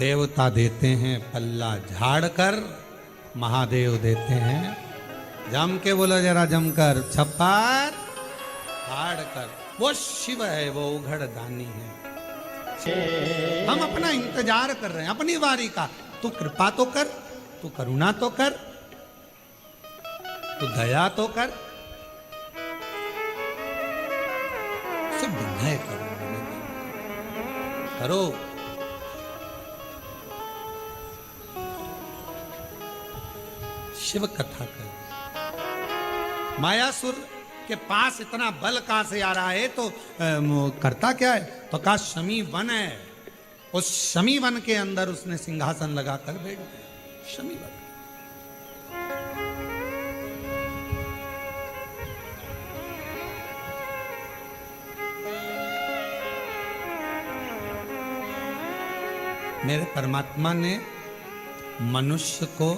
देवता देते हैं पल्ला झाड़ कर, महादेव देते हैं जम के, बोलो जरा जमकर, छप्पर फाड़ कर। वो शिव है, वो उघड़ दानी है। हम अपना इंतजार कर रहे हैं अपनी बारी का। तू कृपा तो कर, तू करुणा तो कर, तू दया तो कर, सब विनय करो, करो। शिव कथा कर। मायासुर के पास इतना बल कहां से आ रहा है, तो करता क्या है? तो कहा शमी वन है, उस शमी वन के अंदर उसने सिंहासन लगाकर बैठ गया। शमी वन मेरे परमात्मा ने मनुष्य को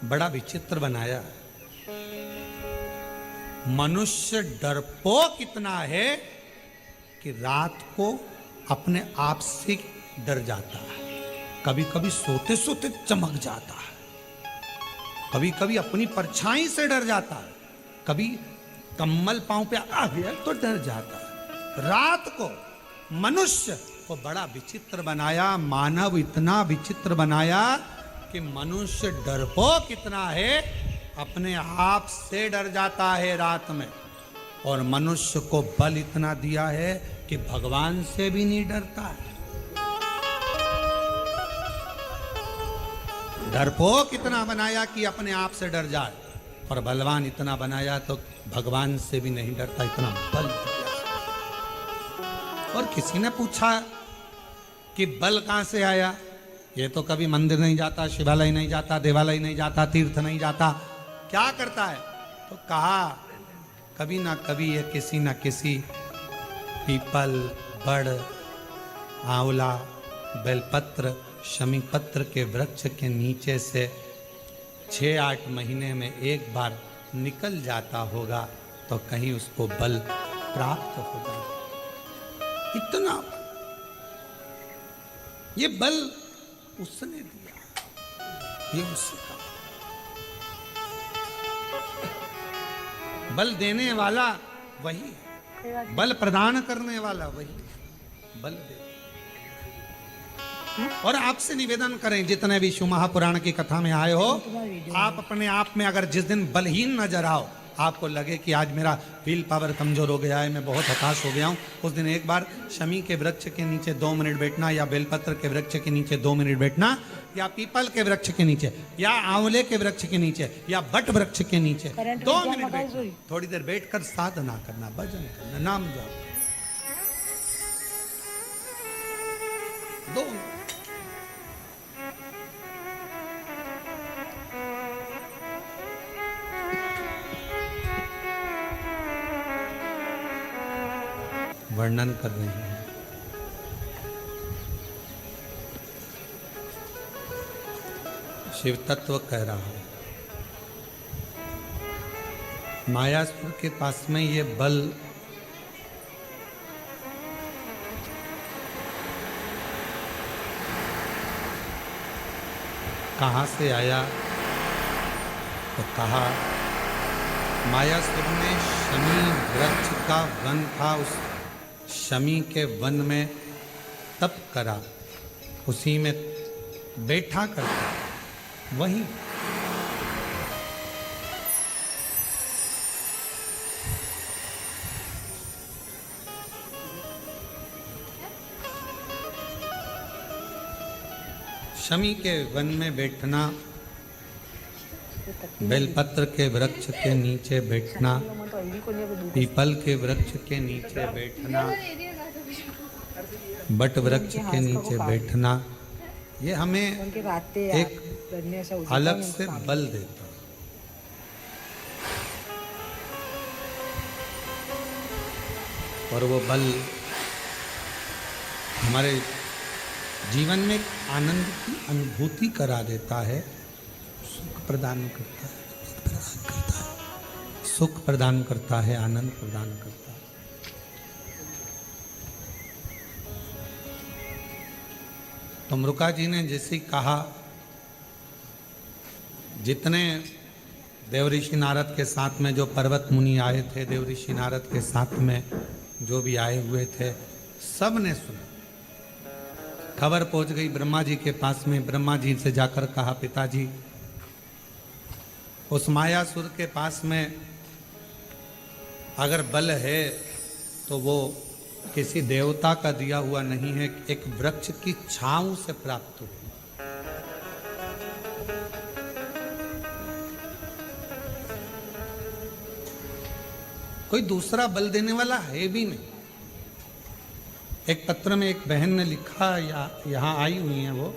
बड़ा विचित्र बनाया। मनुष्य डरपोक इतना है कि रात को अपने आप से डर जाता है, कभी कभी सोते सोते चमक जाता है, कभी कभी अपनी परछाई से डर जाता है, कभी कम्बल पांव पे आ गया तो डर जाता है। रात को मनुष्य को बड़ा विचित्र बनाया, मानव इतना विचित्र बनाया कि मनुष्य डरपोक इतना है, अपने आप से डर जाता है रात में। और मनुष्य को बल इतना दिया है कि भगवान से भी नहीं डरता है। डरपोक इतना बनाया कि अपने आप से डर जाए, और बलवान इतना बनाया तो भगवान से भी नहीं डरता, इतना बल दिया। और किसी ने पूछा कि बल कहां से आया? ये तो कभी मंदिर नहीं जाता, शिवालय नहीं जाता, देवालय नहीं जाता, तीर्थ नहीं जाता, क्या करता है? तो कहा कभी ना कभी ये किसी ना किसी पीपल, बड़, आंवला, बेलपत्र, शमी पत्र के वृक्ष के नीचे से 6-8 महीने में एक बार निकल जाता होगा, तो कहीं उसको बल प्राप्त होगा। इतना ये बल उसने दिया, ये उसका बल देने वाला वही है, बल प्रदान करने वाला वही, बल दे। और आपसे निवेदन करें, जितने भी शिव महापुराण की कथा में आए हो, आप अपने आप में अगर जिस दिन बलहीन नजर आओ, आपको लगे कि आज मेरा विल पावर कमजोर हो गया है, मैं बहुत हताश हो गया हूं, उस दिन एक बार शमी के वृक्ष के नीचे 2 मिनट बैठना, या बेलपत्र के वृक्ष के नीचे 2 मिनट बैठना, या पीपल के वृक्ष के नीचे, या आंवले के वृक्ष के नीचे, या बट वृक्ष के नीचे 2 मिनट बैठना। थोड़ी देर बैठकर साधना करना, भजन करना, नाम जाप। 2 वर्णन कर रहे हैं। शिव तत्व कह रहा है, मायासुर के पास में ये बल कहां से आया? तो कहा मायासुर ने शमी वृक्ष का वन था, उस शमी के वन में तप करा, उसी में बैठा करता, वही शमी के वन में बैठना, बेलपत्र के वृक्ष के नीचे बैठना, पीपल के वृक्ष के नीचे बैठना, बट वृक्ष के नीचे बैठना, ये हमें एक अलग से बल देता। और वो बल हमारे जीवन में आनंद की अनुभूति करा देता है, सुख प्रदान करता है, सुख प्रदान करता है, आनंद प्रदान करता है। तो मृका जी ने जैसे कहा, जितने देवऋषि नारद के साथ में जो पर्वत मुनि आए थे, देवऋषि नारद के साथ में जो भी आए हुए थे, सब ने सुना। खबर पहुंच गई ब्रह्मा जी के पास में। ब्रह्मा जी से जाकर कहा, पिताजी, उस मायासुर के पास में अगर बल है तो वो किसी देवता का दिया हुआ नहीं है, एक वृक्ष की छांव से प्राप्त हुआ। कोई दूसरा बल देने वाला है भी नहीं। एक पत्र में एक बहन ने लिखा, यहां आई हुई है वो,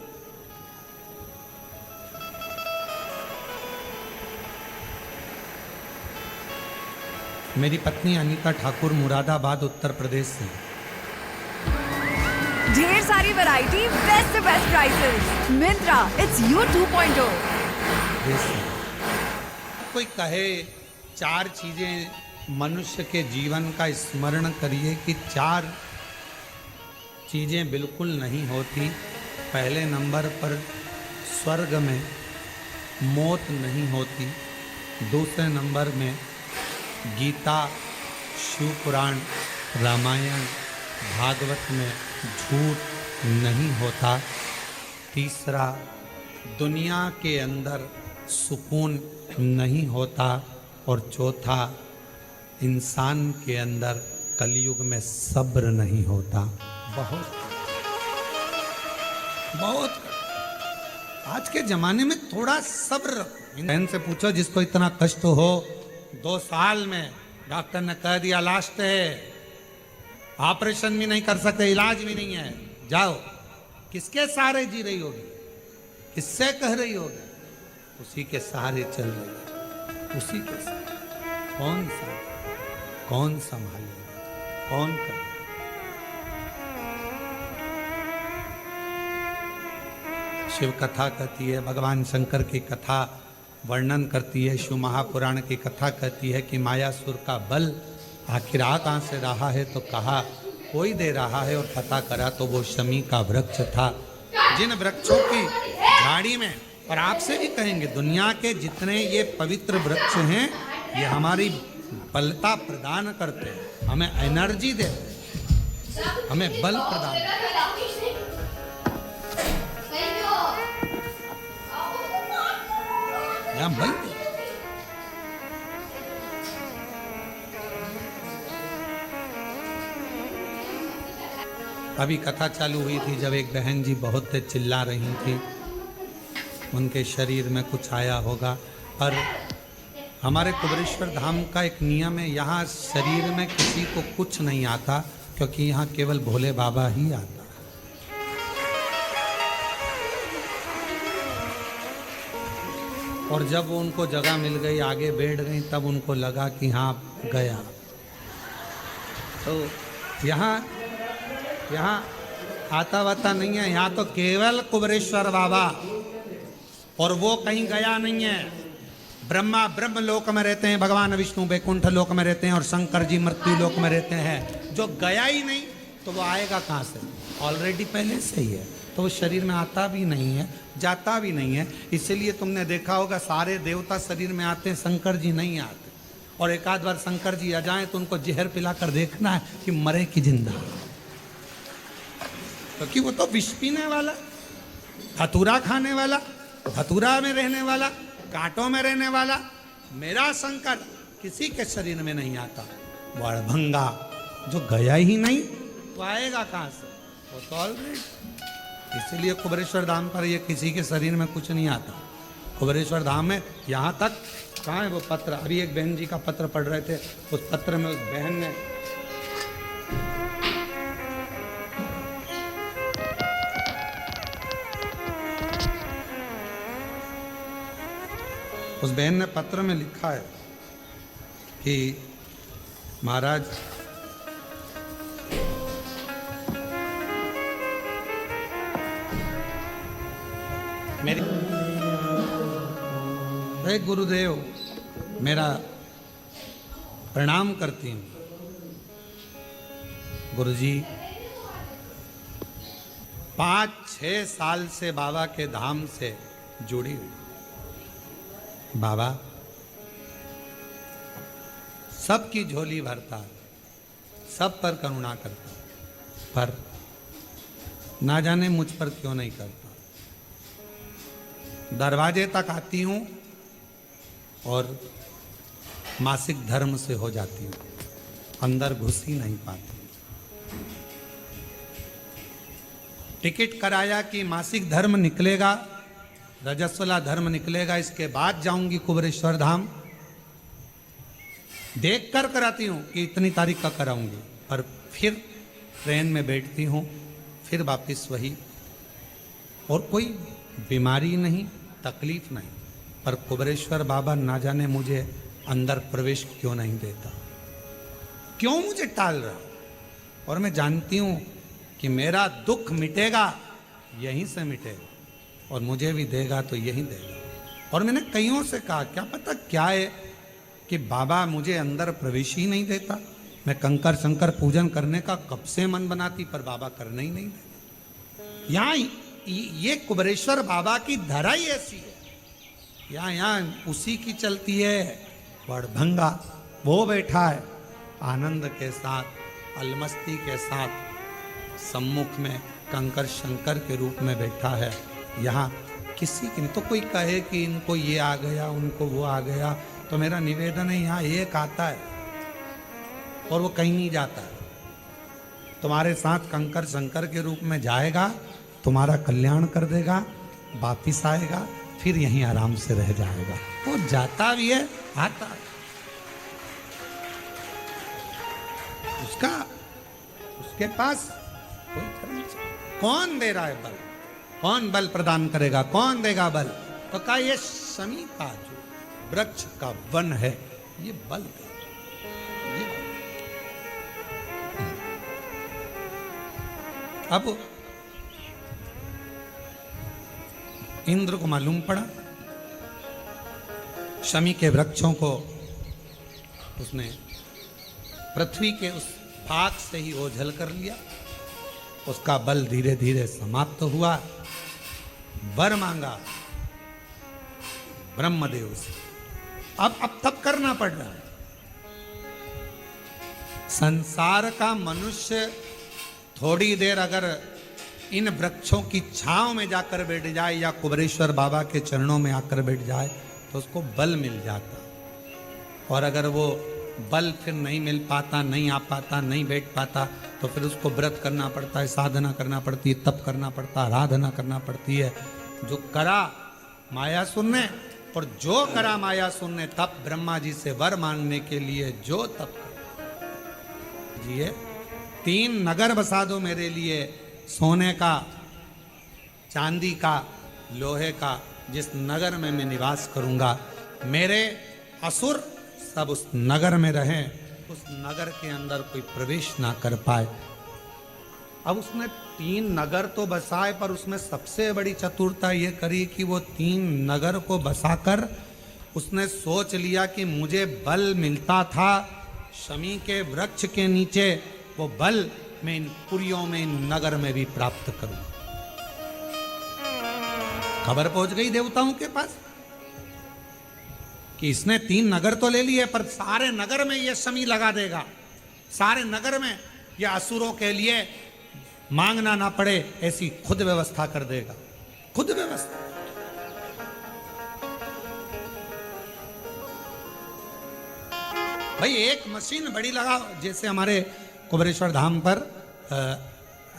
मेरी पत्नी अनीता ठाकुर, मुरादाबाद, उत्तर प्रदेश से। ढेर सारी वैरायटी, बेस्ट से best prices. Myntra, it's you 2.0। कोई कहे 4 चीजें मनुष्य के जीवन का स्मरण करिए कि 4 चीजें बिल्कुल नहीं होती। पहले नंबर पर स्वर्ग में मौत नहीं होती। दूसरे नंबर में गीता, शिव पुराण, रामायण, भागवत में झूठ नहीं होता। तीसरा, दुनिया के अंदर सुकून नहीं होता। और चौथा, इंसान के अंदर कलयुग में सब्र नहीं होता। बहुत आज के जमाने में थोड़ा सब्र। बहन से पूछो जिसको इतना कष्ट हो, 2 साल में डॉक्टर ने कह दिया लास्ट है, ऑपरेशन भी नहीं कर सकते, इलाज भी नहीं है, जाओ। किसके सहारे जी रही होगी? किससे कह रही होगी? उसी के सहारे चल रही है, उसी के सहारे। कौन संभालेगा? कौन कर? शिव कथा कहती है, भगवान शंकर की कथा वर्णन करती है, शिव महापुराण की कथा कहती है कि मायासुर का बल आखिर आ कहाँ से रहा है, तो कहा कोई दे रहा है। और पता करा तो वो शमी का वृक्ष था। जिन वृक्षों की झाड़ी में, और आपसे भी कहेंगे, दुनिया के जितने ये पवित्र वृक्ष हैं, ये हमारी बलता प्रदान करते हैं, हमें एनर्जी देते हैं, हमें बल प्रदान करते हैं। बल अभी कथा चालू हुई थी जब एक बहन जी बहुत चिल्ला रही थी, उनके शरीर में कुछ आया होगा। और हमारे कुबरेश्वर धाम का एक नियम है, यहाँ शरीर में किसी को कुछ नहीं आता, क्योंकि यहाँ केवल भोले बाबा ही आता। और जब उनको जगह मिल गई, आगे बैठ गई, तब उनको लगा कि हाँ गया। तो यहाँ आता वाता नहीं है, यहाँ तो केवल कुबरेश्वर बाबा, और वो कहीं गया नहीं है। ब्रह्मा ब्रह्म लोक में रहते हैं, भगवान विष्णु वैकुंठ लोक में रहते हैं, और शंकर जी मृत्यु लोक में रहते हैं। जो गया ही नहीं तो वो आएगा कहाँ से? ऑलरेडी पहले से ही है, तो वो शरीर में आता भी नहीं है, जाता भी नहीं है। इसीलिए तुमने देखा होगा सारे देवता शरीर में आते हैं, शंकर जी नहीं आते। और एक आध बार शंकर जी आ जाएं तो उनको जहर पिलाकर देखना है कि मरे कि जिंदा, क्योंकि वो तो विष पीने वाला, धतूरा खाने वाला, धतूरा में रहने वाला, कांटों में रहने वाला। मेरा शंकर किसी के शरीर में नहीं आता। बड़भंगा जो गया ही नहीं तो आएगा कहाँ से? वो तो ऑलरेडी। इसलिए कुबरेश्वर धाम पर ये किसी के शरीर में कुछ नहीं आता। कुबरेश्वर धाम में यहाँ तक, कहाँ है वो पत्र? अभी एक बहन जी का पत्र पढ़ रहे थे, उस पत्र में उस बहन ने पत्र में लिखा है कि महाराज, मेरी गुरुदेव मेरा प्रणाम करती हूँ। गुरुजी 5-6 साल से बाबा के धाम से जुड़ी हुई। बाबा सबकी झोली भरता है, सब पर करुणा करता है, पर ना जाने मुझ पर क्यों नहीं करता। दरवाजे तक आती हूं और मासिक धर्म से हो जाती हूं, अंदर घुस ही नहीं पाती। टिकट कराया कि मासिक धर्म निकलेगा, रजस्वला धर्म निकलेगा, इसके बाद जाऊंगी कुबेरेश्वर धाम। देख कर कराती हूं कि इतनी तारीख का कराऊंगी, पर फिर ट्रेन में बैठती हूं, फिर वापस वही। और कोई बीमारी नहीं, तकलीफ नहीं, पर कुबेरेश्वर बाबा ना जाने मुझे अंदर प्रवेश क्यों नहीं देता, क्यों मुझे टाल रहा। और मैं जानती हूं कि मेरा दुख मिटेगा यहीं से मिटेगा, और मुझे भी देगा तो यहीं देगा। और मैंने कईयों से कहा क्या पता क्या है कि बाबा मुझे अंदर प्रवेश ही नहीं देता। मैं कंकर शंकर पूजन करने का कब से मन बनाती, पर बाबा करने ही नहीं देते। यहाँ ये कुबेरेश्वर बाबा की धरा ही ऐसी है, यहाँ उसी की चलती है। वड़भंगा वो बैठा है आनंद के साथ, अलमस्ती के साथ, सम्मुख में कंकर शंकर के रूप में बैठा है। यहाँ किसी की नहीं। तो कोई कहे कि इनको ये आ गया, उनको वो आ गया, तो मेरा निवेदन है यहाँ एक आता है और वो कहीं नहीं जाता है। तुम्हारे साथ कंकर शंकर के रूप में जाएगा, तुम्हारा कल्याण कर देगा, वापिस आएगा, फिर यहीं आराम से रह जाएगा। वो जाता भी है, आता है। उसके पास कोई कर्म। कौन दे रहा है बल, कौन बल प्रदान करेगा, कौन देगा बल? तो कहा ये शमी का जो वृक्ष का वन है, ये बल है। अब इंद्र को मालूम पड़ा, शमी के वृक्षों को उसने पृथ्वी के उस भाग से ही ओझल कर लिया। उसका बल धीरे धीरे समाप्त हुआ। वर मांगा ब्रह्मदेव से। अब तब करना पड़ रहा है। संसार का मनुष्य थोड़ी देर अगर इन वृक्षों की छांव में जाकर बैठ जाए या कुबेरेश्वर बाबा के चरणों में आकर बैठ जाए तो उसको बल मिल जाता। और अगर वो बल फिर नहीं मिल पाता, नहीं आ पाता, नहीं बैठ पाता, तो फिर उसको व्रत करना पड़ता है, साधना करना पड़ती है, तप करना पड़ता है, आराधना करना पड़ती है। जो करा मायासुर ने, और जो करा मायासुर ने तप ब्रह्मा जी से वर मांगने के लिए, जो तप कर जिए 3 नगर बसा दो मेरे लिए, सोने का, चांदी का, लोहे का, जिस नगर में मैं निवास करूंगा, मेरे असुर सब उस नगर में रहें, उस नगर के अंदर कोई प्रवेश ना कर पाए। अब उसने 3 नगर तो बसाए, पर उसमें सबसे बड़ी चतुरता ये करी कि वो 3 नगर को बसाकर उसने सोच लिया कि मुझे बल मिलता था शमी के वृक्ष के नीचे, वो बल मैं इन पुरियों में, इन नगर में भी प्राप्त करूं। खबर पहुंच गई देवताओं के पास कि इसने 3 नगर तो ले लिए, पर सारे नगर में ये शमी लगा देगा, सारे नगर में ये असुरों के लिए मांगना ना पड़े ऐसी खुद व्यवस्था कर देगा। खुद व्यवस्था। भाई एक मशीन बड़ी लगाओ, जैसे हमारे कुबेरेश्वर धाम पर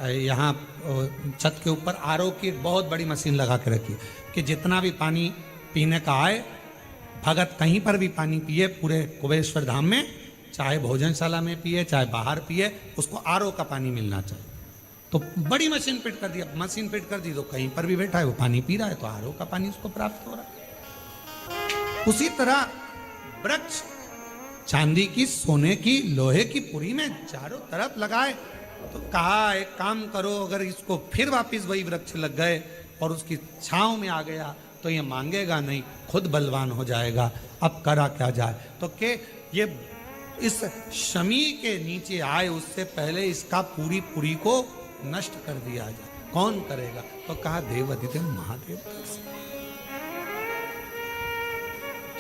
यहाँ छत के ऊपर आरओ की बहुत बड़ी मशीन लगा के रखी कि जितना भी पानी पीने का आए, भगत कहीं पर भी पानी पिए पूरे कुबेरेश्वर धाम में, चाहे भोजनशाला में पिए चाहे बाहर पिए, उसको आरओ का पानी मिलना चाहिए। तो बड़ी मशीन फिट कर दिया, मशीन फिट कर दी तो कहीं पर भी बैठा है वो पानी पी रहा है, तो आरओ का पानी उसको प्राप्त हो रहा है। उसी तरह वृक्ष चांदी की, सोने की, लोहे की पुरी में चारों तरफ लगाए। तो कहा एक काम करो, अगर इसको फिर वापिस वही वृक्ष लग गए और उसकी छांव में आ गया तो ये मांगेगा नहीं, खुद बलवान हो जाएगा। अब करा क्या जाए? तो के ये इस शमी के नीचे आए उससे पहले इसका पूरी पुरी को नष्ट कर दिया जाए। कौन करेगा? तो कहा देवाधिदेव महादेव कर सकते।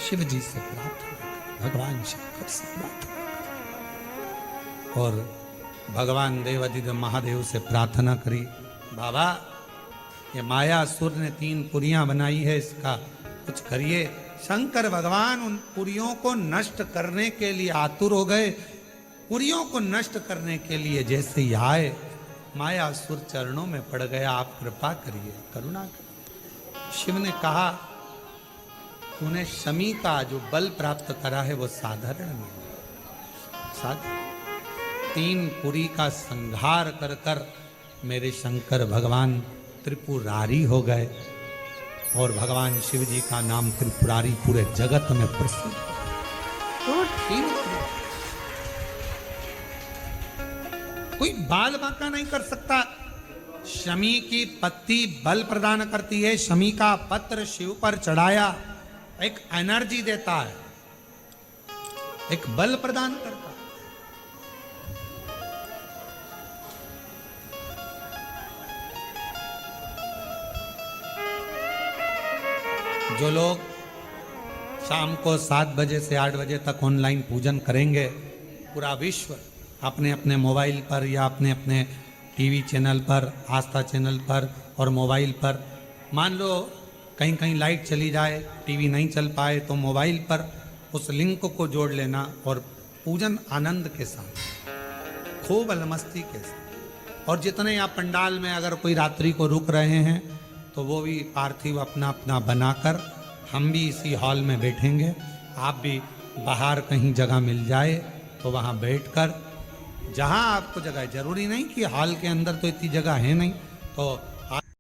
शिव जी से प्रार्थना करें, भगवान शंकर से प्रार्थना करें। और भगवान देवाधिदेव महादेव से प्रार्थना करी, बाबा ये मायासुर ने 3 पुरियां बनाई है, इसका कुछ करिए। शंकर भगवान उन पुरियों को नष्ट करने के लिए आतुर हो गए। पुरियों को नष्ट करने के लिए जैसे ही आए, मायासुर चरणों में पड़ गया, आप कृपा करिए, करुणा करिए। शिव ने कहा, तूने शमी का जो बल प्राप्त करा है वो साधारण नहीं, साधारण 3 पुरी का संहार कर कर मेरे शंकर भगवान त्रिपुरारी हो गए और भगवान शिव जी का नाम त्रिपुरारी पूरे जगत में प्रसिद्ध। तो 3 कोई बाल बांका नहीं कर सकता। शमी की पत्ती बल प्रदान करती है, शमी का पत्र शिव पर चढ़ाया एक एनर्जी देता है, एक बल प्रदान करता है। जो लोग शाम को 7 बजे से 8 बजे तक ऑनलाइन पूजन करेंगे, पूरा विश्व अपने अपने मोबाइल पर या अपने अपने टीवी चैनल पर, आस्था चैनल पर और मोबाइल पर, मान लो कहीं कहीं लाइट चली जाए, टीवी नहीं चल पाए, तो मोबाइल पर उस लिंक को जोड़ लेना और पूजन आनंद के साथ, खूब अलमस्ती के साथ। और जितने यहाँ पंडाल में अगर कोई रात्रि को रुक रहे हैं तो वो भी पार्थिव अपना अपना बनाकर, हम भी इसी हॉल में बैठेंगे, आप भी बाहर कहीं जगह मिल जाए तो वहाँ बैठकर, जहाँ आपको जगह, जरूरी नहीं कि हॉल के अंदर तो इतनी जगह है नहीं, तो